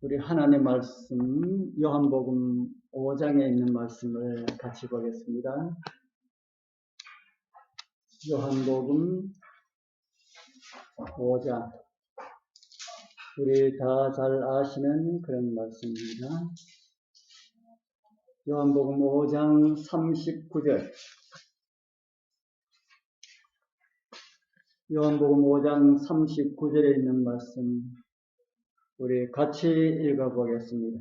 우리 하나님 말씀 요한복음 5장에 있는 말씀을 같이 보겠습니다. 요한복음 5장, 우리 다 잘 아시는 그런 말씀입니다. 요한복음 5장 39절, 요한복음 5장 39절에 있는 말씀 우리 같이 읽어보겠습니다.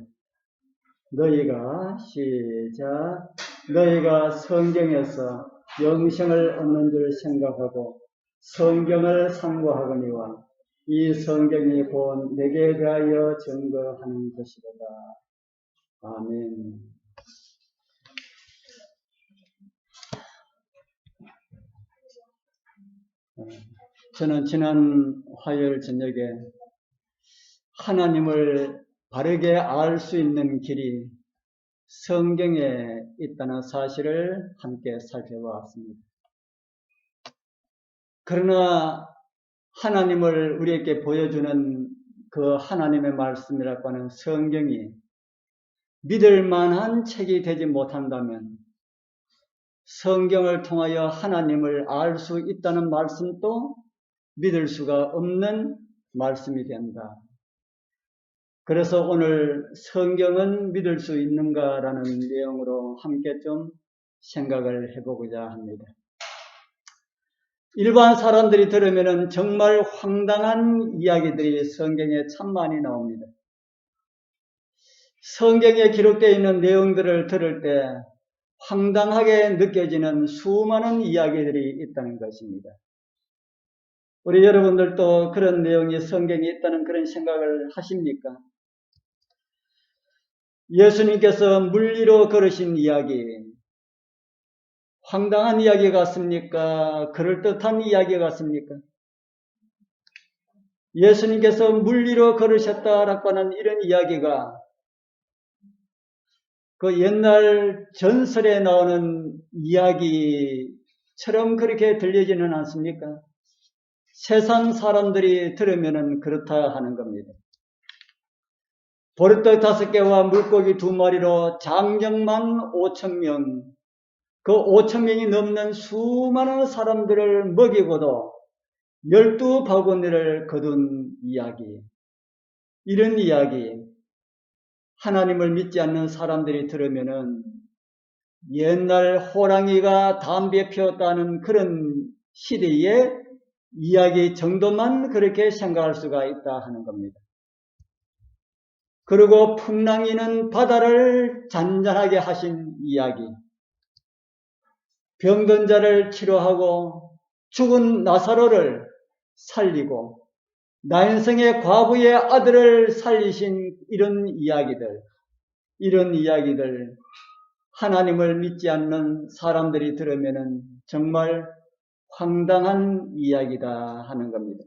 너희가 성경에서 영생을 얻는 줄 생각하고 성경을 상고하거니와 이 성경이 곧 내게 대하여 증거하는 것이로다. 아멘. 저는 지난 화요일 저녁에 하나님을 바르게 알 수 있는 길이 성경에 있다는 사실을 함께 살펴보았습니다. 그러나 하나님을 우리에게 보여주는 그 하나님의 말씀이라고 하는 성경이 믿을 만한 책이 되지 못한다면 성경을 통하여 하나님을 알 수 있다는 말씀도 믿을 수가 없는 말씀이 된다. 그래서 오늘 성경은 믿을 수 있는가라는 내용으로 함께 좀 생각을 해보고자 합니다. 일반 사람들이 들으면 정말 황당한 이야기들이 성경에 참 많이 나옵니다. 성경에 기록되어 있는 내용들을 들을 때 황당하게 느껴지는 수많은 이야기들이 있다는 것입니다. 우리 여러분들도 그런 내용이 성경에 있다는 그런 생각을 하십니까? 예수님께서 물 위로 걸으신 이야기, 황당한 이야기 같습니까? 그럴듯한 이야기 같습니까? 예수님께서 물 위로 걸으셨다라고 하는 이런 이야기가 그 옛날 전설에 나오는 이야기처럼 그렇게 들리지는 않습니까? 세상 사람들이 들으면 그렇다 하는 겁니다. 보리떡 5개와 물고기 2마리로 장정만 5,000명, 그 5,000명이 넘는 수많은 사람들을 먹이고도 12바구니를 거둔 이야기. 이런 이야기, 하나님을 믿지 않는 사람들이 들으면은 옛날 호랑이가 담배 피웠다는 그런 시대의 이야기 정도만 그렇게 생각할 수가 있다 하는 겁니다. 그리고 풍랑이는 바다를 잔잔하게 하신 이야기, 병든 자를 치료하고 죽은 나사로를 살리고 나인성의 과부의 아들을 살리신 이런 이야기들 하나님을 믿지 않는 사람들이 들으면 정말 황당한 이야기다 하는 겁니다.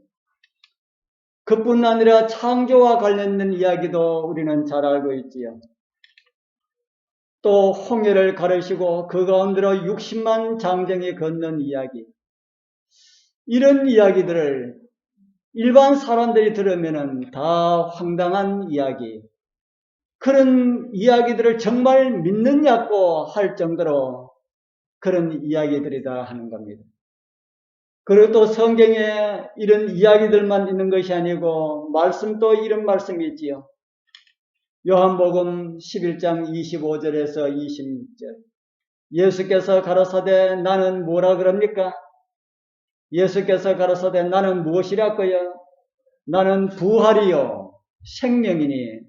그뿐 아니라 창조와 관련된 이야기도 우리는 잘 알고 있지요. 또 홍해를 가르시고 그 가운데로 60만 장정이 걷는 이야기, 이런 이야기들을 일반 사람들이 들으면 다 황당한 이야기, 그런 이야기들을 정말 믿느냐고 할 정도로 그런 이야기들이다 하는 겁니다. 그리고 또 성경에 이런 이야기들만 있는 것이 아니고 말씀도 이런 말씀이 있지요. 요한복음 11장 25절에서 26절, 예수께서 가라사대 나는 뭐라 그럽니까? 예수께서 가라사대 나는 무엇이라고요? 나는 부활이요 생명이니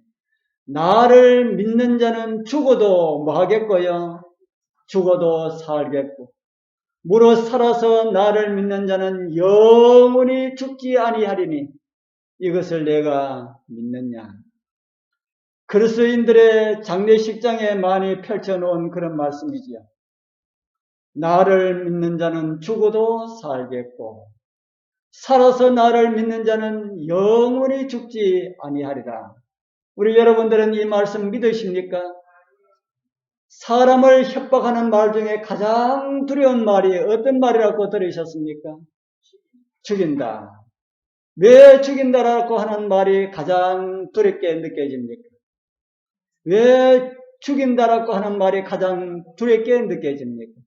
나를 믿는 자는 죽어도 뭐 하겠고요? 죽어도 살겠고 무릇 살아서 나를 믿는 자는 영원히 죽지 아니하리니 이것을 내가 믿느냐. 그리스도인들의 장례식장에 많이 펼쳐놓은 그런 말씀이지요. 나를 믿는 자는 죽어도 살겠고 살아서 나를 믿는 자는 영원히 죽지 아니하리라. 우리 여러분들은 이 말씀 믿으십니까? 사람을 협박하는 말 중에 가장 두려운 말이 어떤 말이라고 들으셨습니까? 죽인다. 왜 죽인다라고 하는 말이 가장 두렵게 느껴집니까? 왜 죽인다라고 하는 말이 가장 두렵게 느껴집니까?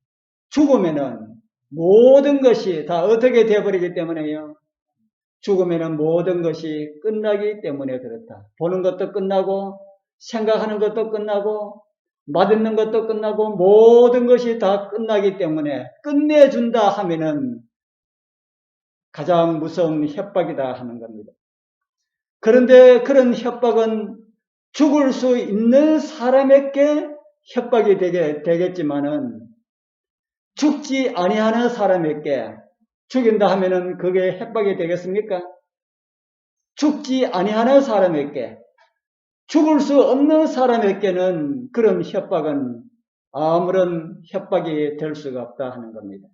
죽으면은 모든 것이 다 어떻게 되어버리기 때문에요. 죽으면은 모든 것이 끝나기 때문에 그렇다. 보는 것도 끝나고, 생각하는 것도 끝나고, 맛있는 것도 끝나고, 모든 것이 다 끝나기 때문에 끝내준다 하면은 가장 무서운 협박이다 하는 겁니다. 그런데 그런 협박은 죽을 수 있는 사람에게 협박이 되겠지만은 죽지 아니하는 사람에게 죽인다 하면은 그게 협박이 되겠습니까? 죽지 아니하는 사람에게, 죽을 수 없는 사람에게는 그런 협박은 아무런 협박이 될 수가 없다 하는 겁니다.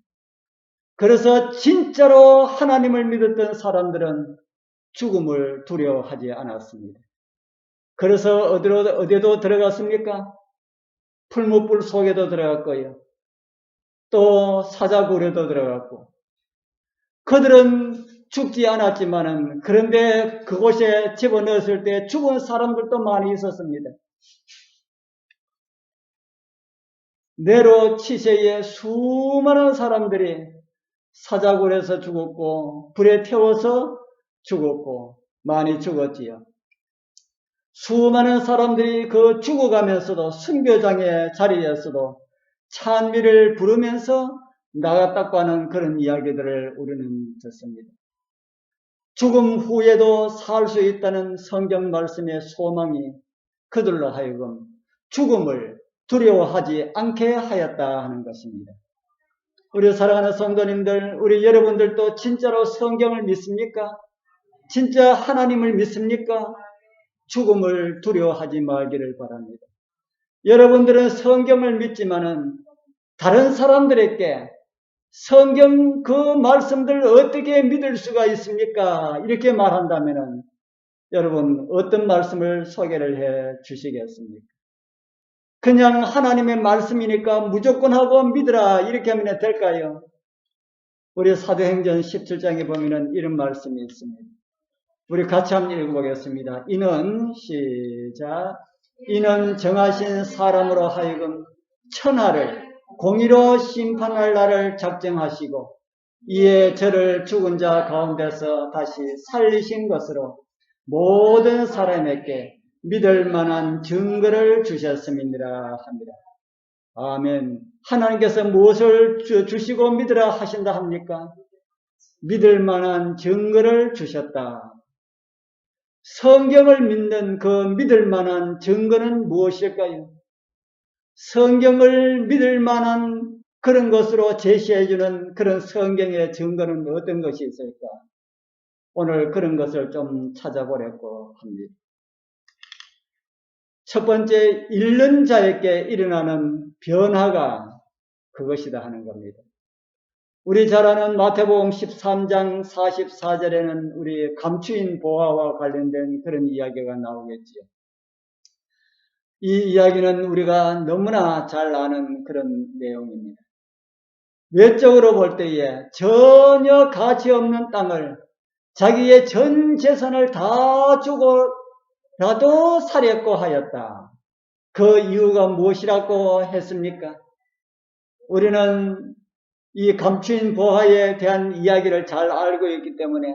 그래서 진짜로 하나님을 믿었던 사람들은 죽음을 두려워하지 않았습니다. 그래서 어디도 들어갔습니까? 풀무불 속에도 들어갔고요. 또 사자굴에도 들어갔고. 그들은 죽지 않았지만은 그런데 그곳에 집어넣었을 때 죽은 사람들도 많이 있었습니다. 네로 치세에 수많은 사람들이 사자굴에서 죽었고 불에 태워서 죽었고 많이 죽었지요. 수많은 사람들이 그 죽어가면서도 순교장의 자리에서도 찬미를 부르면서 나갔다고 하는 그런 이야기들을 우리는 듣습니다. 죽음 후에도 살 수 있다는 성경 말씀의 소망이 그들로 하여금 죽음을 두려워하지 않게 하였다 하는 것입니다. 우리 사랑하는 성도님들, 우리 여러분들도 진짜로 성경을 믿습니까? 진짜 하나님을 믿습니까? 죽음을 두려워하지 말기를 바랍니다. 여러분들은 성경을 믿지만은 다른 사람들에게 성경 그 말씀들 어떻게 믿을 수가 있습니까? 이렇게 말한다면은 여러분 어떤 말씀을 소개를 해 주시겠습니까? 그냥 하나님의 말씀이니까 무조건 하고 믿으라 이렇게 하면 될까요? 우리 사도행전 17장에 보면은 이런 말씀이 있습니다. 우리 같이 한번 읽어보겠습니다. 이는 시작. 이는 정하신 사람으로 하여금 천하를 공의로 심판할 날을 작정하시고 이에 저를 죽은 자 가운데서 다시 살리신 것으로 모든 사람에게 믿을 만한 증거를 주셨음이니라 합니다. 아멘. 하나님께서 무엇을 주시고 믿으라 하신다 합니까? 믿을 만한 증거를 주셨다. 성경을 믿는 그 믿을 만한 증거는 무엇일까요? 성경을 믿을 만한 그런 것으로 제시해주는 그런 성경의 증거는 어떤 것이 있을까? 오늘 그런 것을 좀 찾아보려고 합니다. 첫 번째, 잃는 자에게 일어나는 변화가 그것이다 하는 겁니다. 우리 잘 아는 마태복음 13장 44절에는 우리 감추인 보화와 관련된 그런 이야기가 나오겠지요. 이 이야기는 우리가 너무나 잘 아는 그런 내용입니다. 외적으로 볼 때에 전혀 가치 없는 땅을 자기의 전 재산을 다 주고라도 살였고 하였다. 그 이유가 무엇이라고 했습니까? 우리는 이 감추인 보화에 대한 이야기를 잘 알고 있기 때문에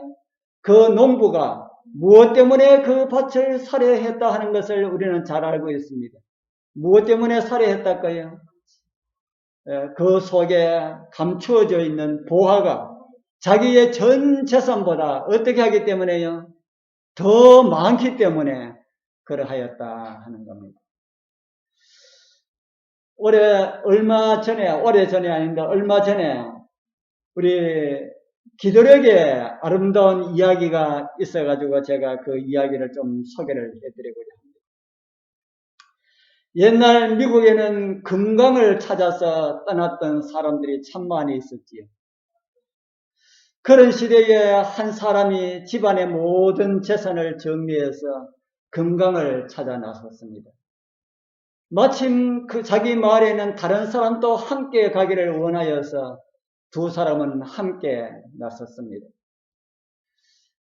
그 농부가 무엇 때문에 그 밭을 살해했다 하는 것을 우리는 잘 알고 있습니다. 무엇 때문에 살해했달까요? 그 속에 감추어져 있는 보화가 자기의 전 재산보다 어떻게 하기 때문에요? 더 많기 때문에 그러하였다 하는 겁니다. 얼마 전에 우리 기도력에 아름다운 이야기가 있어가지고 제가 그 이야기를 좀 소개를 해드리고자 합니다. 옛날 미국에는 금강을 찾아서 떠났던 사람들이 참 많이 있었지요. 그런 시대에 한 사람이 집안의 모든 재산을 정리해서 금강을 찾아 나섰습니다. 마침 그 자기 마을에는 다른 사람도 함께 가기를 원하여서 두 사람은 함께 나섰습니다.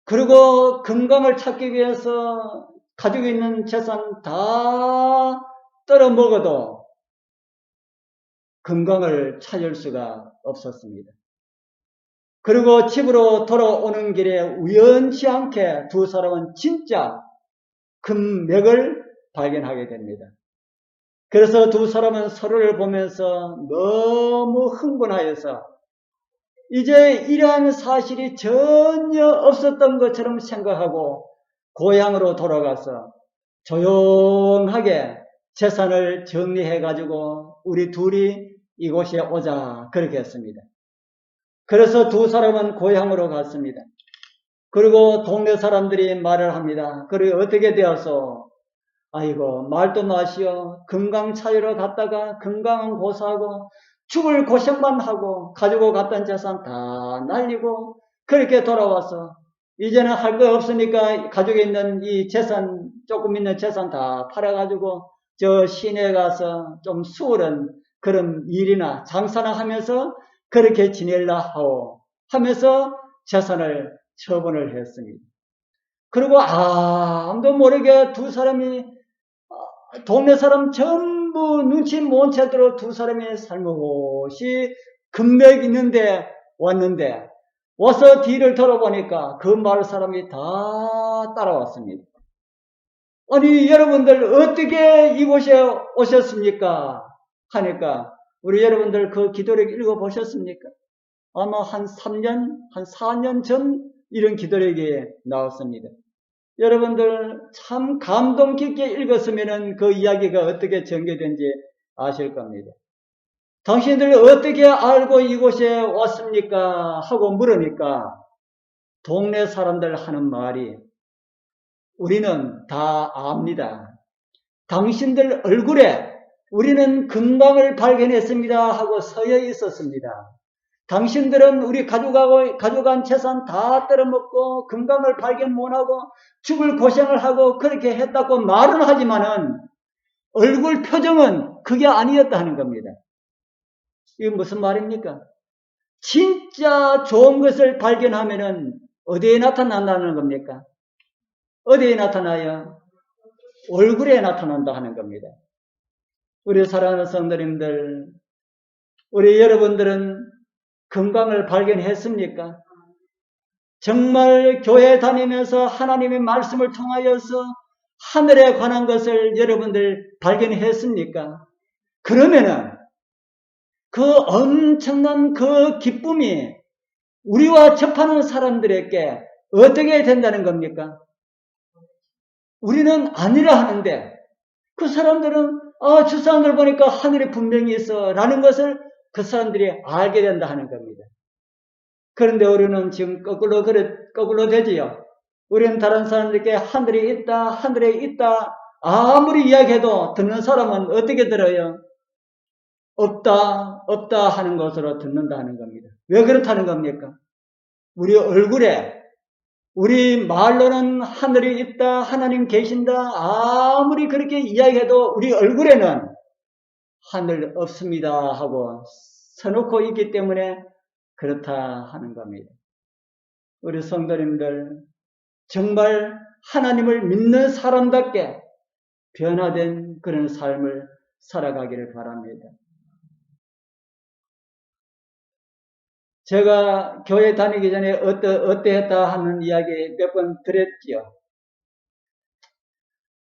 그리고 건강을 찾기 위해서 가지고 있는 재산 다 떨어먹어도 건강을 찾을 수가 없었습니다. 그리고 집으로 돌아오는 길에 우연치 않게 두 사람은 진짜 금맥을 발견하게 됩니다. 그래서 두 사람은 서로를 보면서 너무 흥분하여서 이제 이러한 사실이 전혀 없었던 것처럼 생각하고 고향으로 돌아가서 조용하게 재산을 정리해가지고 우리 둘이 이곳에 오자 그렇게 했습니다. 그래서 두 사람은 고향으로 갔습니다. 그리고 동네 사람들이 말을 합니다. 그리고 어떻게 되어서 아이고 말도 마시오. 건강 찾으러 갔다가 건강은 고사하고 죽을 고생만 하고 가지고 갔던 재산 다 날리고 그렇게 돌아와서 이제는 할 거 없으니까 가지고 있는 이 재산 조금 있는 재산 다 팔아가지고 저 시내 가서 좀 수월한 그런 일이나 장사나 하면서 그렇게 지낼라 하오 하면서 재산을 처분을 했습니다. 그리고 아무도 모르게 두 사람이 동네 사람 전부 눈치 못 채도록 두 사람이 살며시 금맥 있는데 왔는데 와서 뒤를 돌아보니까 그 마을 사람이 다 따라왔습니다. 아니 여러분들 어떻게 이곳에 오셨습니까? 하니까 우리 여러분들 그 기도력 읽어보셨습니까? 아마 한 3년, 한 4년 전 이런 기도력이 나왔습니다. 여러분들 참 감동 깊게 읽었으면 그 이야기가 어떻게 전개된지 아실 겁니다. 당신들 어떻게 알고 이곳에 왔습니까? 하고 물으니까 동네 사람들 하는 말이 우리는 다 압니다. 당신들 얼굴에 우리는 건강을 발견했습니다 하고 서여 있었습니다. 당신들은 우리 가져간 재산 다 떨어먹고 건강을 발견 못하고 죽을 고생을 하고 그렇게 했다고 말은 하지만은 얼굴 표정은 그게 아니었다 하는 겁니다. 이게 무슨 말입니까? 진짜 좋은 것을 발견하면은 어디에 나타난다는 겁니까? 어디에 나타나요? 얼굴에 나타난다 하는 겁니다. 우리 사랑하는 성도님들, 우리 여러분들은 건강을 발견했습니까? 정말 교회 다니면서 하나님의 말씀을 통하여서 하늘에 관한 것을 여러분들 발견했습니까? 그러면은 그 엄청난 그 기쁨이 우리와 접하는 사람들에게 어떻게 된다는 겁니까? 우리는 아니라 하는데 그 사람들은 저 사람들 보니까 하늘에 분명히 있어 라는 것을 그 사람들이 알게 된다 하는 겁니다. 그런데 우리는 지금 거꾸로 되지요. 우리는 다른 사람들에게 하늘에 있다 아무리 이야기해도 듣는 사람은 어떻게 들어요? 없다 하는 것으로 듣는다 하는 겁니다. 왜 그렇다는 겁니까? 우리 얼굴에 우리 말로는 하늘이 있다, 하나님 계신다 아무리 그렇게 이야기해도 우리 얼굴에는 하늘 없습니다 하고 써놓고 있기 때문에 그렇다 하는 겁니다. 우리 성도님들 정말 하나님을 믿는 사람답게 변화된 그런 삶을 살아가기를 바랍니다. 제가 교회 다니기 전에 어때했다 하는 이야기 몇 번 드렸지요.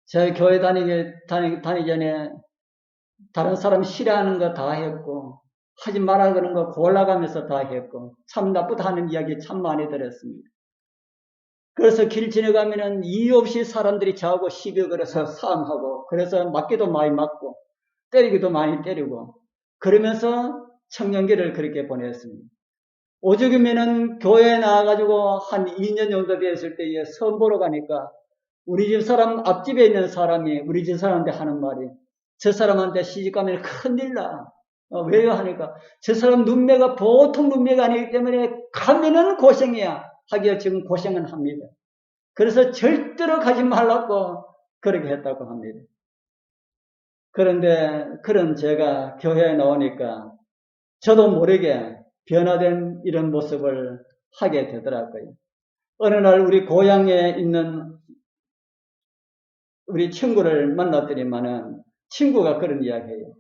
제가 교회 다니기 전에 다른 사람 싫어하는 거 다 했고 하지 말아 그런 거 골라가면서 다 했고 참 나쁘다 하는 이야기 참 많이 들었습니다. 그래서 길 지나가면은 이유 없이 사람들이 저하고 시비 걸어서 싸움하고 그래서 맞기도 많이 맞고 때리기도 많이 때리고 그러면서 청년기를 그렇게 보냈습니다. 오죽이면은 교회에 나와가지고 한 2년 정도 되었을 때에 선보러 가니까 우리 집 사람 앞집에 있는 사람이 우리 집 사람한테 하는 말이 저 사람한테 시집가면 큰일 나. 왜요? 하니까 저 사람 눈매가 보통 눈매가 아니기 때문에 가면은 고생이야. 하기야 지금 고생은 합니다. 그래서 절대로 가지 말라고 그렇게 했다고 합니다. 그런데 그런 제가 교회에 나오니까 저도 모르게 변화된 이런 모습을 하게 되더라고요. 어느 날 우리 고향에 있는 우리 친구를 만났더니만은 친구가 그런 이야기예요.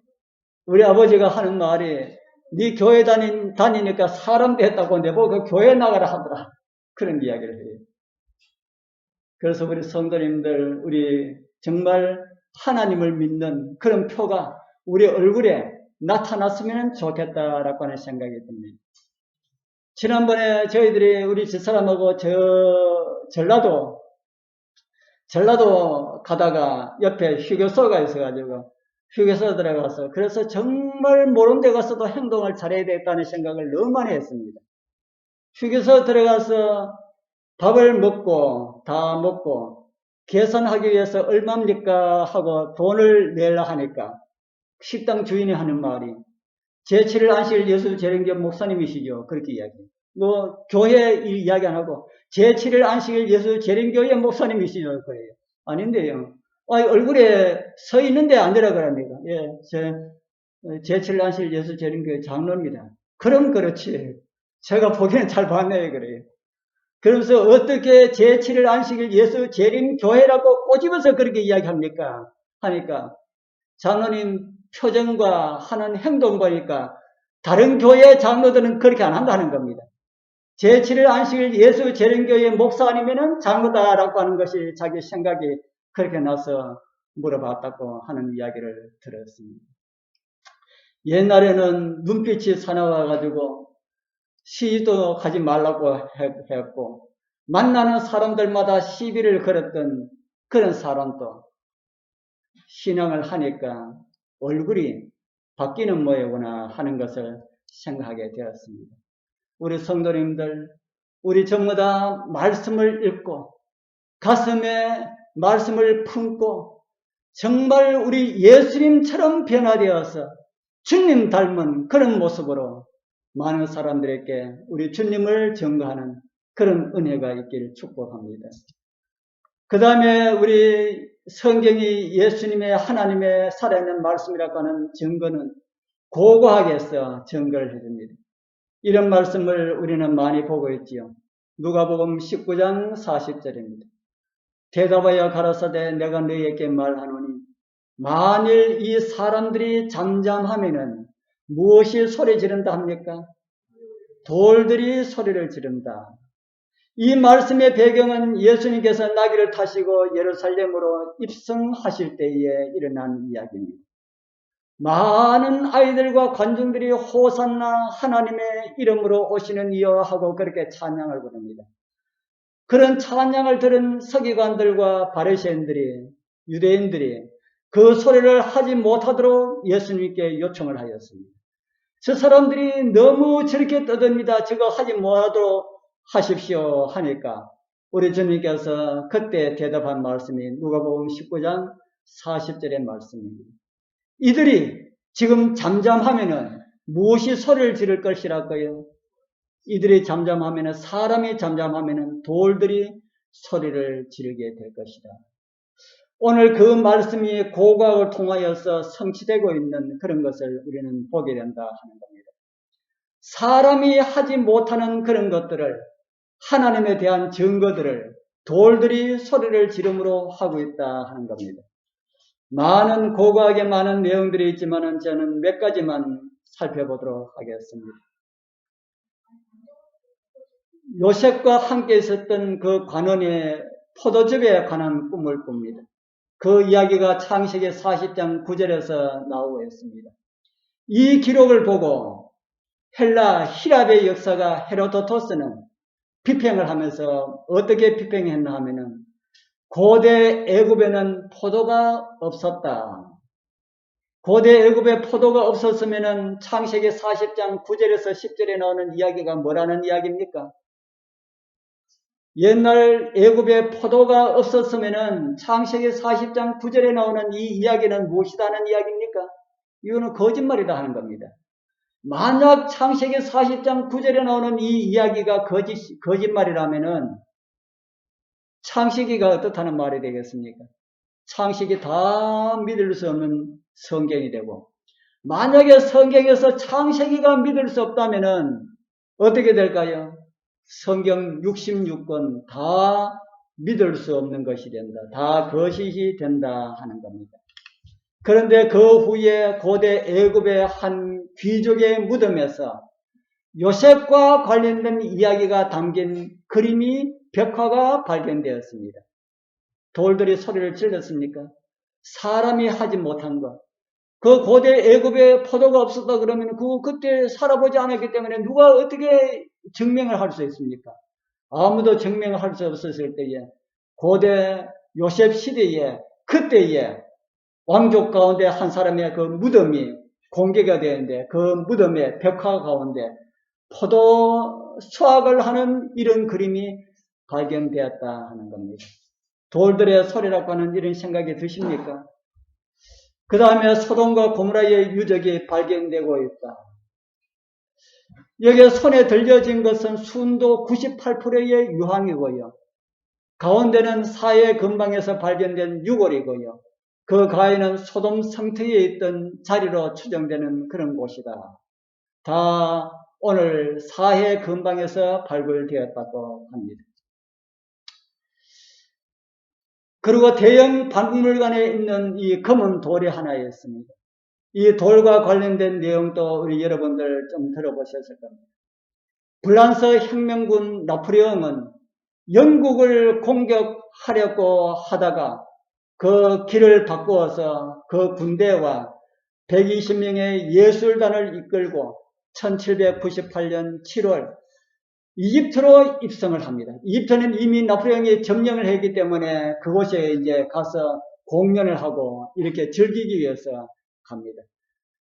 우리 아버지가 하는 말이 네 교회 다니니까 사람 됐다고 내보고 그 교회 나가라 하더라. 그런 이야기를 해요. 그래서 우리 성도님들, 우리 정말 하나님을 믿는 그런 표가 우리 얼굴에 나타났으면 좋겠다라고 하는 생각이 듭니다. 지난번에 저희들이 우리 집사람하고 전라도 가다가 옆에 휴게소가 있어가지고 휴게소 들어가서 그래서 정말 모른 데 가서도 행동을 잘해야 되겠다는 생각을 너무 많이 했습니다. 휴게소 들어가서 밥을 먹고 다 먹고 계산하기 위해서 얼마입니까 하고 돈을 내려 하니까 식당 주인이 하는 말이 제7일 안식일 예수 재림교 목사님이시죠. 그렇게 이야기해요. 뭐 교회 이야기 안 하고 제7일 안식일 예수 재림교회 목사님이시죠. 그래요. 아닌데요. 얼굴에 서 있는데 안 되라 그럽니다. 예, 제7일 안식일 예수 재림교회 장로입니다. 그럼 그렇지. 제가 보기에는 잘 봤네요. 그래요. 그러면서 어떻게 제7일 안식일 예수 재림교회라고 꼬집어서 그렇게 이야기합니까? 하니까 장로님 표정과 하는 행동 보니까 다른 교회 장로들은 그렇게 안 한다는 겁니다. 제7일 안식일 예수 재림교회 목사 아니면은 장로다라고 하는 것이 자기 생각이 그렇게 나서 물어봤다고 하는 이야기를 들었습니다. 옛날에는 눈빛이 사나워가지고 시위도 하지 말라고 했고 만나는 사람들마다 시비를 걸었던 그런 사람도 신앙을 하니까 얼굴이 바뀌는 모양이구나 하는 것을 생각하게 되었습니다. 우리 성도님들, 우리 전부 다 말씀을 읽고 가슴에 말씀을 품고 정말 우리 예수님처럼 변화되어서 주님 닮은 그런 모습으로 많은 사람들에게 우리 주님을 증거하는 그런 은혜가 있기를 축복합니다. 그 다음에 우리 성경이 예수님의 하나님의 살아있는 말씀이라고 하는 증거는 고고하게 증거를 해줍니다. 이런 말씀을 우리는 많이 보고 있지요. 누가복음 19장 40절입니다. 대답하여 가라사대 내가 너희에게 말하노니 만일 이 사람들이 잠잠하면은 무엇이 소리 지른다 합니까? 돌들이 소리를 지른다. 이 말씀의 배경은 예수님께서 나귀를 타시고 예루살렘으로 입성하실 때에 일어난 이야기입니다. 많은 아이들과 관중들이 호산나 하나님의 이름으로 오시는 이여 하고 그렇게 찬양을 부릅니다. 그런 찬양을 들은 서기관들과 바리새인들이 유대인들이 그 소리를 하지 못하도록 예수님께 요청을 하였습니다. 저 사람들이 너무 저렇게 떠듭니다. 저거 하지 못하도록 하십시오 하니까 우리 주님께서 그때 대답한 말씀이 누가복음 19장 40절의 말씀입니다. 이들이 지금 잠잠하면은 무엇이 소리를 지를 것이라고요? 이들이 잠잠하면은 사람이 잠잠하면은 돌들이 소리를 지르게 될 것이다. 오늘 그 말씀이 고고학을 통하여서 성취되고 있는 그런 것을 우리는 보게 된다 하는 겁니다. 사람이 하지 못하는 그런 것들을 하나님에 대한 증거들을 돌들이 소리를 지름으로 하고 있다 하는 겁니다. 많은 고고하게 많은 내용들이 있지만 저는 몇 가지만 살펴보도록 하겠습니다. 요셉과 함께 있었던 그 관원의 포도즙에 관한 꿈을 꿉니다. 그 이야기가 창세기 40장 9절에서 나오고 있습니다. 이 기록을 보고 헬라 히랍의 역사가 헤로도토스는 비평을 하면서 어떻게 비평했나 하면은 고대 애굽에는 포도가 없었다. 고대 애굽에 포도가 없었으면은 창세기 40장 9절에서 10절에 나오는 이야기가 뭐라는 이야기입니까? 옛날 애굽에 포도가 없었으면은 창세기 40장 9절에 나오는 이 이야기는 무엇이다는 이야기입니까? 이거는 거짓말이다 하는 겁니다. 만약 창세기 40장 9절에 나오는 이 이야기가 거짓말이라면은 창세기가 어떻다는 말이 되겠습니까? 창세기 다 믿을 수 없는 성경이 되고 만약에 성경에서 창세기가 믿을 수 없다면은 어떻게 될까요? 성경 66권 다 믿을 수 없는 것이 된다. 다 거짓이 된다 하는 겁니다. 그런데 그 후에 고대 애굽의 한 귀족의 무덤에서 요셉과 관련된 이야기가 담긴 그림이 벽화가 발견되었습니다. 돌들이 소리를 질렀습니까? 사람이 하지 못한 것. 그 고대 애굽에 포도가 없었다 그러면 그때 살아보지 않았기 때문에 누가 어떻게 증명을 할 수 있습니까? 아무도 증명을 할 수 없었을 때에 고대 요셉 시대에 그때에 왕족 가운데 한 사람의 그 무덤이 공개가 되는데 그 무덤의 벽화 가운데 포도 수확을 하는 이런 그림이 발견되었다 하는 겁니다. 돌들의 소리라고 하는 이런 생각이 드십니까? 그 다음에 소돔과 고모라의 유적이 발견되고 있다. 여기에 손에 들려진 것은 순도 98%의 유황이고요. 가운데는 사해 근방에서 발견된 유골이고요. 그 가에는 소돔 성터에 있던 자리로 추정되는 그런 곳이다. 다 오늘 사해 근방에서 발굴되었다고 합니다. 그리고 대형 박물관에 있는 이 검은 돌이 하나 있습니다. 이 돌과 관련된 내용도 우리 여러분들 좀 들어보셨을 겁니다. 프랑스 혁명군 나폴레옹은 영국을 공격하려고 하다가 그 길을 바꾸어서 그 군대와 120명의 예술단을 이끌고 1798년 7월 이집트로 입성을 합니다. 이집트는 이미 나폴레옹이 점령을 했기 때문에 그곳에 이제 가서 공연을 하고 이렇게 즐기기 위해서 갑니다.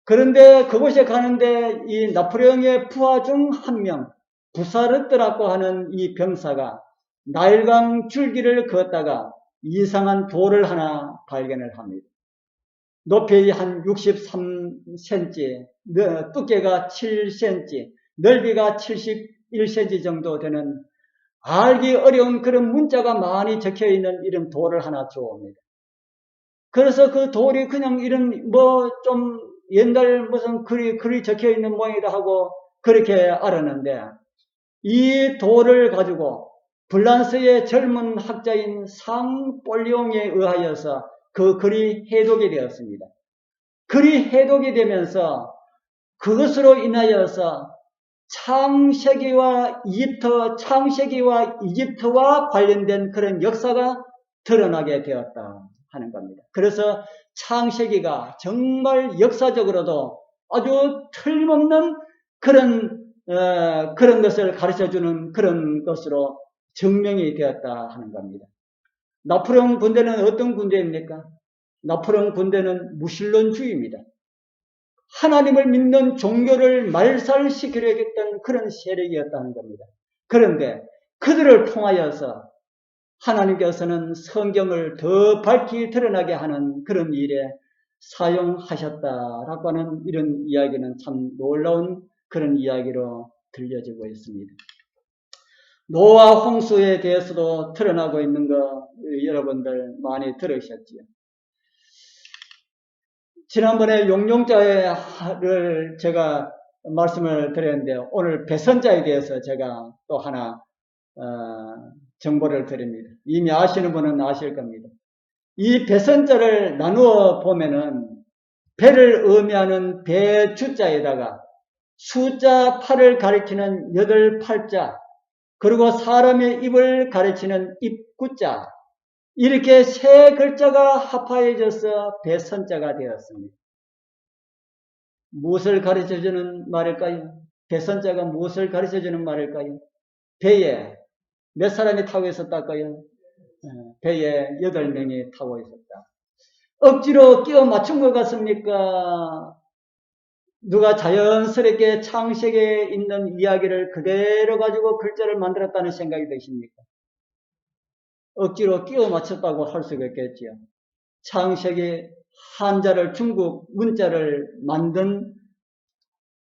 그런데 그곳에 가는데 이 나폴레옹의 부하 중 한 명, 부사르트라고 하는 이 병사가 나일강 줄기를 걷다가 이상한 돌을 하나 발견을 합니다. 높이 한 63cm, 두께가 7cm, 넓이가 71cm 정도 되는 알기 어려운 그런 문자가 많이 적혀 있는 이런 돌을 하나 주옵니다. 그래서 그 돌이 그냥 이런 좀 옛날 무슨 글이 적혀 있는 모양이다 하고 그렇게 알았는데 이 돌을 가지고 프랑스의 젊은 학자인 상폴리옹에 의하여서 그 글이 해독이 되었습니다. 글이 해독이 되면서 그것으로 인하여서 창세기와 이집트와 관련된 그런 역사가 드러나게 되었다 하는 겁니다. 그래서 창세기가 정말 역사적으로도 아주 틀림없는 그런 것을 가르쳐주는 그런 것으로 증명이 되었다 하는 겁니다. 나폴레옹 군대는 어떤 군대입니까? 나폴레옹 군대는 무신론주의입니다. 하나님을 믿는 종교를 말살시키려 했던 그런 세력이었다는 겁니다. 그런데 그들을 통하여서 하나님께서는 성경을 더 밝히 드러나게 하는 그런 일에 사용하셨다라고 하는 이런 이야기는 참 놀라운 그런 이야기로 들려지고 있습니다. 노아 홍수에 대해서도 드러나고 있는 거 여러분들 많이 들으셨지요. 지난번에 용용자를 제가 말씀을 드렸는데 오늘 배선자에 대해서 제가 또 하나 정보를 드립니다. 이미 아시는 분은 아실 겁니다. 이 배선자를 나누어 보면은 배를 의미하는 배주자에다가 숫자 8을 가리키는 8팔자 그리고 사람의 입을 가리키는 입구자 이렇게 세 글자가 합하여져서 배선자가 되었습니다. 무엇을 가르쳐주는 말일까요? 배선자가 무엇을 가르쳐주는 말일까요? 배에 몇 사람이 타고 있었다까요? 배에 8명이 타고 있었다. 억지로 끼워 맞춘 것 같습니까? 누가 자연스럽게 창세기에 있는 이야기를 그대로 가지고 글자를 만들었다는 생각이 드십니까? 억지로 끼워 맞췄다고 할 수가 있겠지요. 창세기 한자를 중국 문자를 만든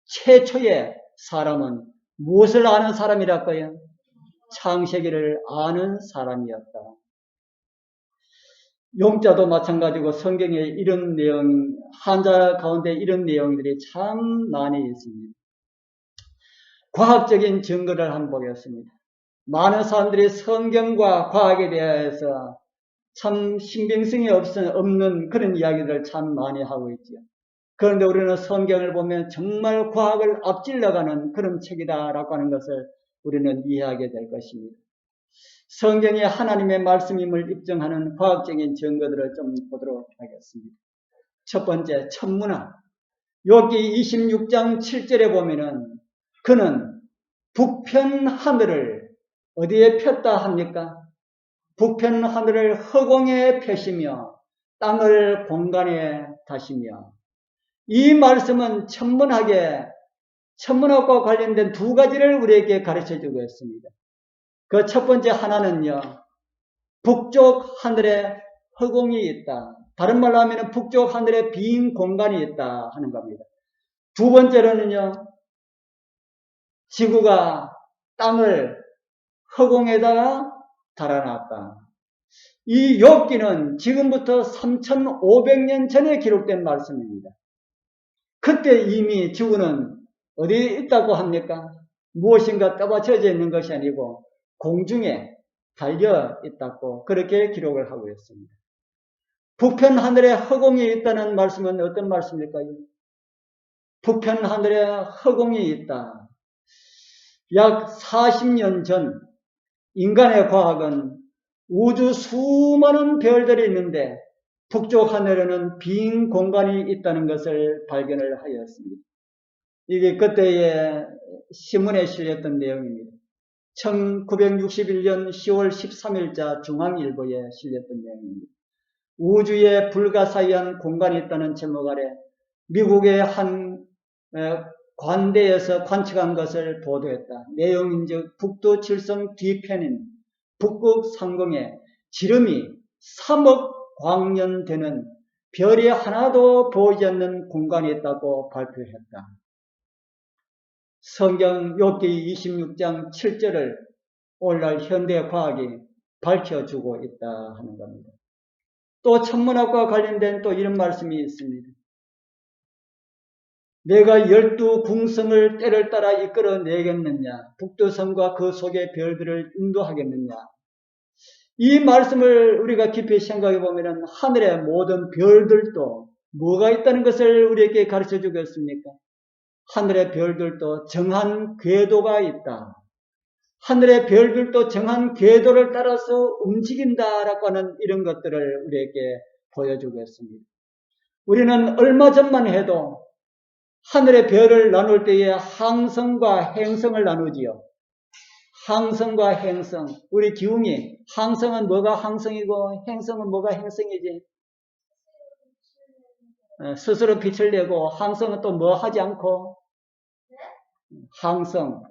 최초의 사람은 무엇을 아는 사람이랄까요? 창세기를 아는 사람이었다. 용자도 마찬가지고 성경에 이런 내용, 한자 가운데 이런 내용들이 참 많이 있습니다. 과학적인 증거를 한번 보겠습니다. 많은 사람들이 성경과 과학에 대해서 참 신빙성이 없는 그런 이야기들을 참 많이 하고 있죠. 그런데 우리는 성경을 보면 정말 과학을 앞질러가는 그런 책이다라고 하는 것을 우리는 이해하게 될 것입니다. 성경이 하나님의 말씀임을 입증하는 과학적인 증거들을 좀 보도록 하겠습니다. 첫 번째, 천문학. 욥기 26장 7절에 보면은 그는 북편 하늘을 어디에 폈다 합니까? 북편 하늘을 허공에 펴시며 땅을 공간에 다시며. 이 말씀은 천문학과 관련된 두 가지를 우리에게 가르쳐 주고 있습니다. 그 첫 번째 하나는요, 북쪽 하늘에 허공이 있다. 다른 말로 하면 북쪽 하늘에 빈 공간이 있다 하는 겁니다. 두 번째로는요, 지구가 땅을 허공에다가 달아놨다. 이 욥기는 지금부터 3,500년 전에 기록된 말씀입니다. 그때 이미 지구는 어디에 있다고 합니까? 무엇인가 떠받쳐져 있는 것이 아니고 공중에 달려 있다고 그렇게 기록을 하고 있습니다. 북편 하늘에 허공이 있다는 말씀은 어떤 말씀일까요? 북편 하늘에 허공이 있다. 약 40년 전 인간의 과학은 우주 수많은 별들이 있는데 북쪽 하늘에는 빈 공간이 있다는 것을 발견을 하였습니다. 이게 그때의 신문에 실렸던 내용입니다. 1961년 10월 13일자 중앙일보에 실렸던 내용입니다. 우주에 불가사의한 공간이 있다는 제목 아래 미국의 한 관대에서 관측한 것을 보도했다. 내용인즉 북두 칠성 뒤편인 북극 상공에 지름이 3억 광년 되는 별이 하나도 보이지 않는 공간이 있다고 발표했다. 성경 욥기 26장 7절을 오늘날 현대 과학이 밝혀주고 있다 하는 겁니다. 또 천문학과 관련된 또 이런 말씀이 있습니다. 내가 12궁성을 때를 따라 이끌어내겠느냐? 북두성과 그 속의 별들을 인도하겠느냐? 이 말씀을 우리가 깊이 생각해 보면 하늘의 모든 별들도 뭐가 있다는 것을 우리에게 가르쳐 주겠습니까? 하늘의 별들도 정한 궤도가 있다. 하늘의 별들도 정한 궤도를 따라서 움직인다라고 하는 이런 것들을 우리에게 보여주고 있습니다. 우리는 얼마 전만 해도 하늘의 별을 나눌 때에 항성과 행성을 나누지요. 항성과 행성. 우리 기웅이 항성은 뭐가 항성이고 행성은 뭐가 행성이지? 스스로 빛을 내고 항성은 또 뭐 하지 않고? 항성.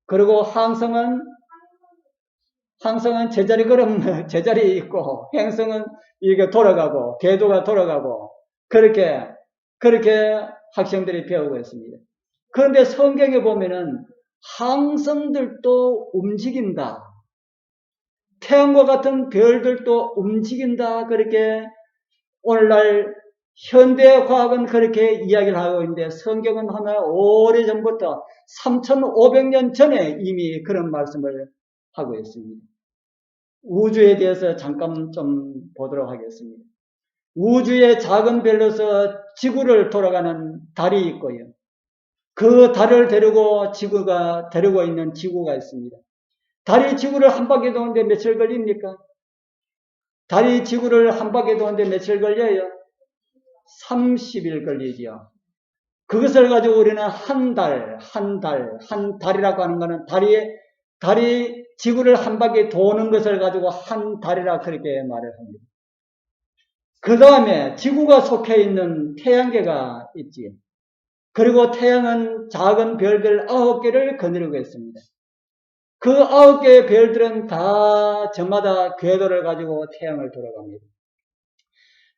그리고 항성은 제자리에 있고 행성은 이게 돌아가고 궤도가 돌아가고 그렇게 학생들이 배우고 있습니다. 그런데 성경에 보면은 항성들도 움직인다. 태양과 같은 별들도 움직인다. 그렇게 오늘날 현대과학은 그렇게 이야기를 하고 있는데 성경은 하나 오래전부터 3,500년 전에 이미 그런 말씀을 하고 있습니다. 우주에 대해서 잠깐 좀 보도록 하겠습니다. 우주의 작은 별로서 지구를 돌아가는 달이 있고요. 그 달을 데리고 있는 지구가 있습니다. 달이 지구를 한 바퀴 도는데 며칠 걸립니까? 달이 지구를 한 바퀴 도는데 며칠 걸려요? 30일 걸리죠. 그것을 가지고 우리는 한 달이라고 하는 것은 달이 지구를 한 바퀴 도는 것을 가지고 한 달이라 그렇게 말을 합니다. 그 다음에 지구가 속해 있는 태양계가 있지요. 그리고 태양은 작은 별들 9개를 거느리고 있습니다. 그 9개의 별들은 다 저마다 궤도를 가지고 태양을 돌아갑니다.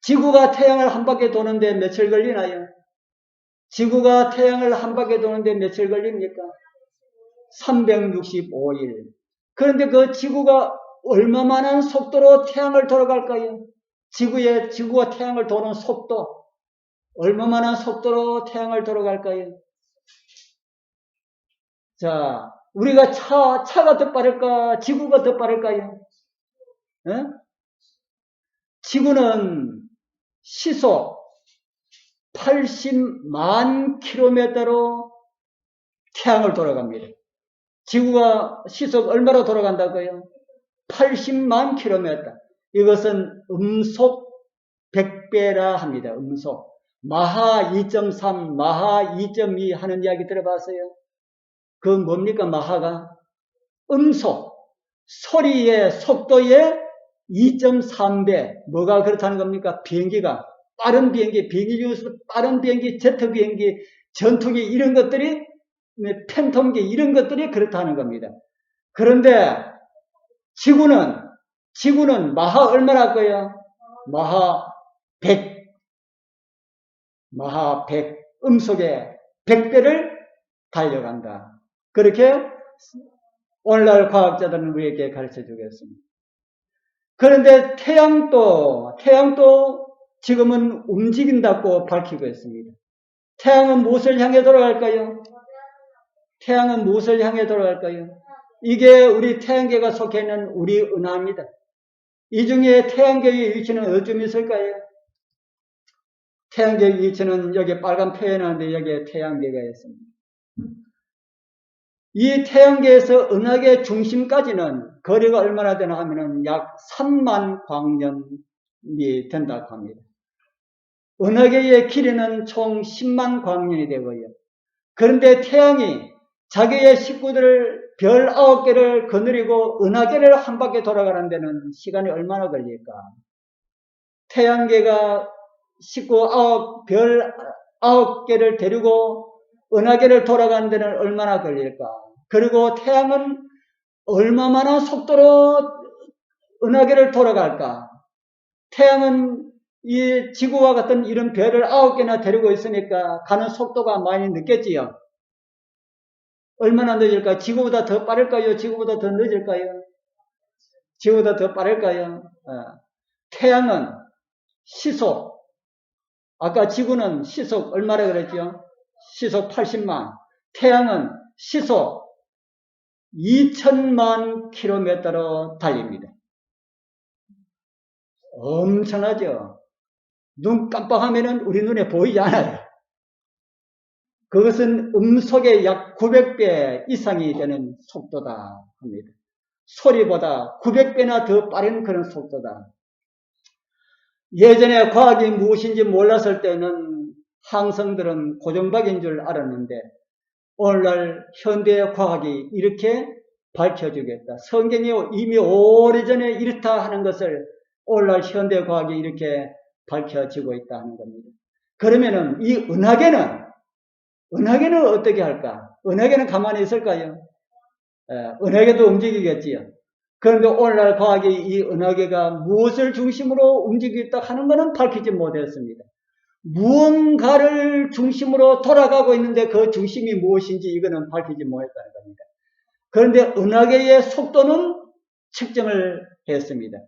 지구가 태양을 한 바퀴 도는데 며칠 걸리나요? 지구가 태양을 한 바퀴 도는데 며칠 걸립니까? 365일. 그런데 그 지구가 얼마만한 속도로 태양을 돌아갈까요? 지구가 태양을 도는 속도. 얼마만한 속도로 태양을 돌아갈까요? 자, 우리가 차가 더 빠를까? 지구가 더 빠를까요? 에? 지구는 시속 80만 킬로미터로 태양을 돌아갑니다. 지구가 시속 얼마로 돌아간다고요? 80만 킬로미터. 이것은 음속 100배라 합니다. 음속. 마하 2.3, 마하 2.2 하는 이야기 들어봤어요? 그 뭡니까 마하가? 음속. 소리의 속도의 2.3배. 뭐가 그렇다는 겁니까? 비행기가. 빠른 비행기, 비행기 중에서 빠른 비행기, 제트 비행기, 전투기 이런 것들이 팬텀기 이런 것들이 그렇다는 겁니다. 그런데 지구는 마하 얼마나 거예요? 마하 100. 마하 100. 음속의 100배를 달려간다. 그렇게 오늘날 과학자들은 우리에게 가르쳐 주겠습니다. 그런데 태양도 지금은 움직인다고 밝히고 있습니다. 태양은 무엇을 향해 돌아갈까요? 태양은 무엇을 향해 돌아갈까요? 이게 우리 태양계가 속해 있는 우리 은하입니다. 이 중에 태양계의 위치는 어디쯤 있을까요? 태양계의 위치는 여기 빨간 표현하는데 여기에 태양계가 있습니다. 이 태양계에서 은하계 중심까지는 거리가 얼마나 되나 하면은 약 3만 광년이 된다고 합니다. 은하계의 길이는 총 10만 광년이 되고요. 그런데 태양이 자기의 식구들 별 9개를 거느리고 은하계를 한 바퀴 돌아가는 데는 시간이 얼마나 걸릴까? 태양계가 식구 별 9개를 데리고 은하계를 돌아가는 데는 얼마나 걸릴까? 그리고 태양은 얼마만한 속도로 은하계를 돌아갈까? 태양은 이 지구와 같은 이런 별을 9개나 데리고 있으니까 가는 속도가 많이 늦겠지요. 얼마나 늦을까요? 지구보다 더 빠를까요? 지구보다 더 늦을까요? 지구보다 더 빠를까요? 태양은 시속, 아까 지구는 시속 얼마라 그랬죠? 시속 80만. 태양은 시속 2000만 킬로미터로 달립니다. 엄청나죠? 눈 깜빡하면은 우리 눈에 보이지 않아요. 그것은 음속의 약 900배 이상이 되는 속도다 합니다. 소리보다 900배나 더 빠른 그런 속도다. 예전에 과학이 무엇인지 몰랐을 때는 항성들은 고정박인 줄 알았는데 오늘날 현대의 과학이 이렇게 밝혀주겠다. 성경이 이미 오래전에 이렇다 하는 것을 오늘날 현대 과학이 이렇게 밝혀지고 있다 하는 겁니다. 그러면은 이 은하계는 어떻게 할까? 은하계는 가만히 있을까요? 은하계도 움직이겠지요. 그런데 오늘날 과학이 이 은하계가 무엇을 중심으로 움직이겠다 하는 것은 밝히지 못했습니다. 무언가를 중심으로 돌아가고 있는데 그 중심이 무엇인지 이거는 밝히지 못했다는 겁니다. 그런데 은하계의 속도는 측정을 했습니다.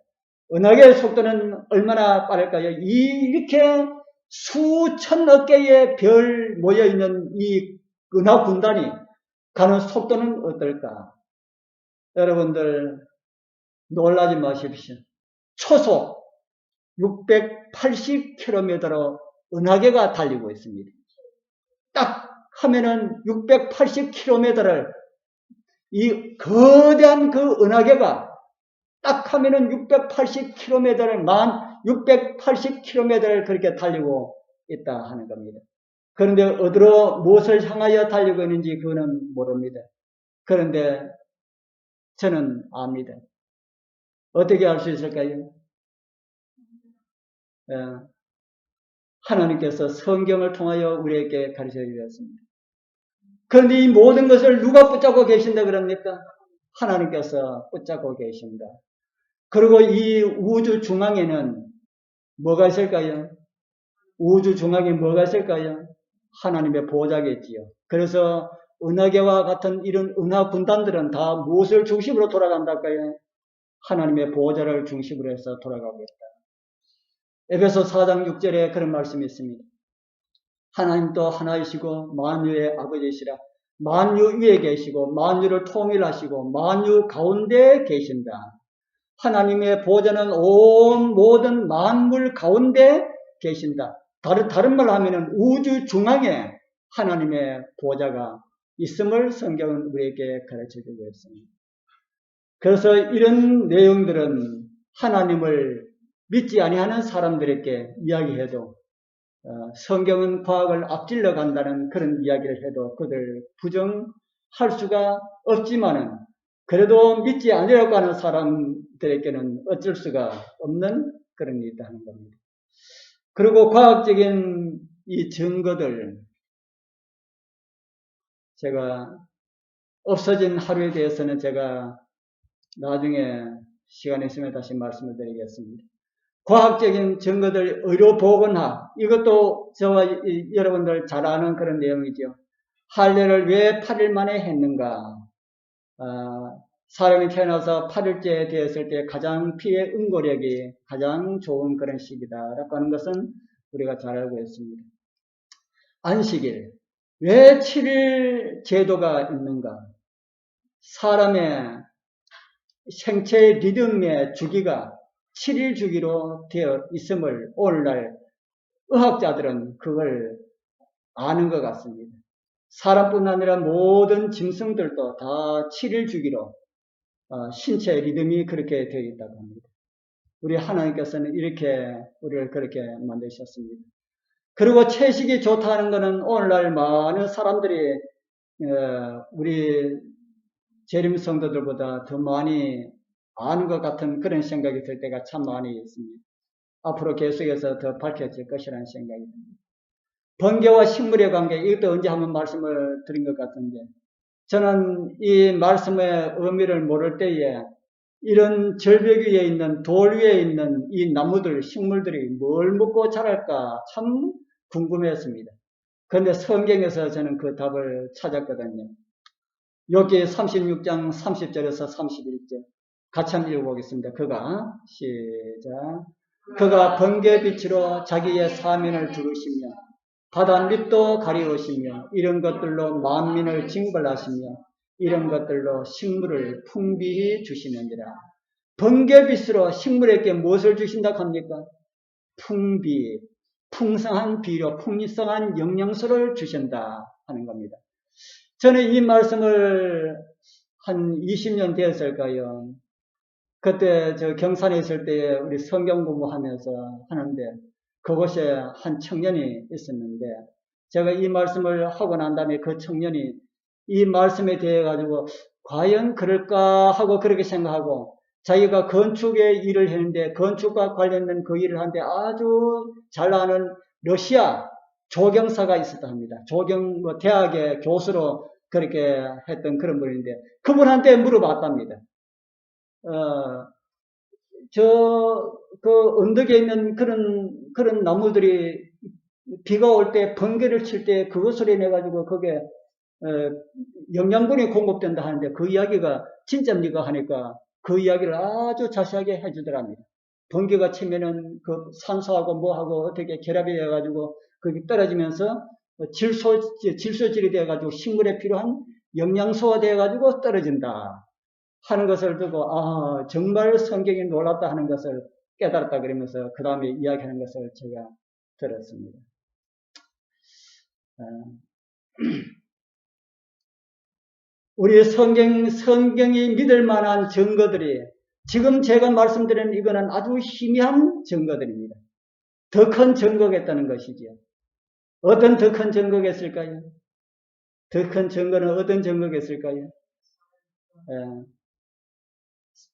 은하계의 속도는 얼마나 빠를까요? 이렇게 수천억 개의 별 모여있는 이 은하 군단이 가는 속도는 어떨까? 여러분들 놀라지 마십시오. 초속 680km로 은하계가 달리고 있습니다. 딱 하면은 680km를 이 거대한 그 은하계가 딱 하면은 680km를 680km를 그렇게 달리고 있다 하는 겁니다. 그런데 어디로 무엇을 향하여 달리고 있는지 그거는 모릅니다. 그런데 저는 압니다. 어떻게 알 수 있을까요? 하나님께서 성경을 통하여 우리에게 가르쳐 주셨습니다. 그런데 이 모든 것을 누가 붙잡고 계신다 그럽니까? 하나님께서 붙잡고 계신다. 그리고 이 우주 중앙에는 뭐가 있을까요? 우주 중앙에 뭐가 있을까요? 하나님의 보호자겠지요. 그래서 은하계와 같은 이런 은하 군단들은 다 무엇을 중심으로 돌아간달까요? 하나님의 보호자를 중심으로 해서 돌아가고 있다. 에베소 4장 6절에 그런 말씀이 있습니다. 하나님도 하나이시고 만유의 아버지시라. 만유 위에 계시고 만유를 통일하시고 만유 가운데 계신다. 하나님의 보좌는 온 모든 만물 가운데 계신다. 다른 말로 하면은 우주 중앙에 하나님의 보좌가 있음을 성경은 우리에게 가르쳐주고 있습니다. 그래서 이런 내용들은 하나님을 믿지 아니하는 사람들에게 이야기해도 성경은 과학을 앞질러 간다는 그런 이야기를 해도 그들 부정할 수가 없지만은 그래도 믿지 아니하려고 하는 사람들에게는 어쩔 수가 없는 그런 일이 있다는 겁니다. 그리고 과학적인 이 증거들, 제가 없어진 하루에 대해서는 제가 나중에 시간이 있으면 다시 말씀을 드리겠습니다. 과학적인 증거들, 의료보건학, 이것도 저와 여러분들 잘 아는 그런 내용이죠. 할례를 왜 8일 만에 했는가? 사람이 태어나서 8일째 되었을 때 가장 피의 응고력이 가장 좋은 그런 시기다라고 하는 것은 우리가 잘 알고 있습니다. 안식일, 왜 7일 제도가 있는가? 사람의 생체 리듬의 주기가 7일 주기로 되어 있음을 오늘날 의학자들은 그걸 아는 것 같습니다. 사람뿐 아니라 모든 짐승들도 다 7일 주기로 신체 리듬이 그렇게 되어 있다고 합니다. 우리 하나님께서는 이렇게 우리를 그렇게 만드셨습니다. 그리고 채식이 좋다는 것은 오늘날 많은 사람들이 우리 재림 성도들보다 더 많이 아는 것 같은 그런 생각이 들 때가 참 많이 있습니다. 앞으로 계속해서 더 밝혀질 것이라는 생각이 듭니다. 번개와 식물의 관계, 이것도 언제 한번 말씀을 드린 것 같은데, 저는 이 말씀의 의미를 모를 때에 이런 절벽 위에 있는, 돌 위에 있는 이 나무들, 식물들이 뭘 먹고 자랄까 참 궁금했습니다. 그런데 성경에서 저는 그 답을 찾았거든요. 여기 36장 30절에서 31절 같이 한번 읽어보겠습니다. 시작. 그가 번개빛으로 자기의 사면을 두르시며 바닷빛도 가리우시며 이런 것들로 만민을 징벌하시며 이런 것들로 식물을 풍비히 주시느니라. 번개빛으로 식물에게 무엇을 주신다고 합니까? 풍비, 풍성한 비료, 풍성한 영양소를 주신다 하는 겁니다. 저는 이 말씀을 한 20년 되었을까요? 그때 저 경산에 있을 때 우리 성경 공부하면서 하는데 그곳에 한 청년이 있었는데 제가 이 말씀을 하고 난 다음에 그 청년이 이 말씀에 대해 가지고 과연 그럴까 하고 그렇게 생각하고 자기가 건축의 일을 했는데 건축과 관련된 그 일을 하는데 아주 잘 아는 러시아 조경사가 있었다 합니다. 대학의 교수로 그렇게 했던 그런 분인데 그분한테 물어봤답니다. 그 언덕에 있는 그런 나무들이 비가 올 때 번개를 칠 때 그것을 인해 가지고 그게 영양분이 공급된다 하는데 그 이야기가 진짜입니까 하니까 그 이야기를 아주 자세하게 해주더랍니다. 번개가 치면은 그 산소하고 뭐하고 어떻게 결합이 돼가지고 그게 떨어지면서 질소질이 돼가지고 식물에 필요한 영양소가 돼가지고 떨어진다 하는 것을 듣고 정말 성경이 놀랍다 하는 것을 깨달았다 그러면서 그 다음에 이야기하는 것을 제가 들었습니다. 우리 성경이 믿을 만한 증거들이 지금 제가 말씀드린 이거는 아주 희미한 증거들입니다. 더 큰 증거겠다는 것이죠. 어떤 더 큰 증거겠을까요? 더 큰 증거는 어떤 증거겠을까요?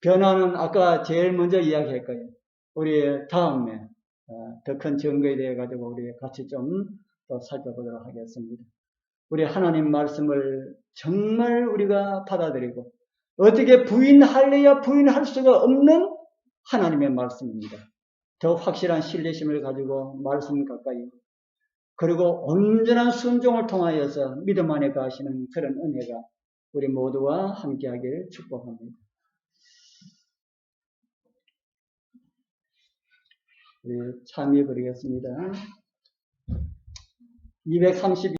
변화는 아까 제일 먼저 이야기했고요. 우리 다음에 더 큰 증거에 대해 가지고 우리 같이 좀 더 살펴보도록 하겠습니다. 우리 하나님 말씀을 정말 우리가 받아들이고 어떻게 부인할래야 부인할 수가 없는 하나님의 말씀입니다. 더 확실한 신뢰심을 가지고 말씀 가까이 그리고 온전한 순종을 통하여서 믿음 안에 가시는 그런 은혜가 우리 모두와 함께하길 축복합니다. 참여 드리겠습니다. 230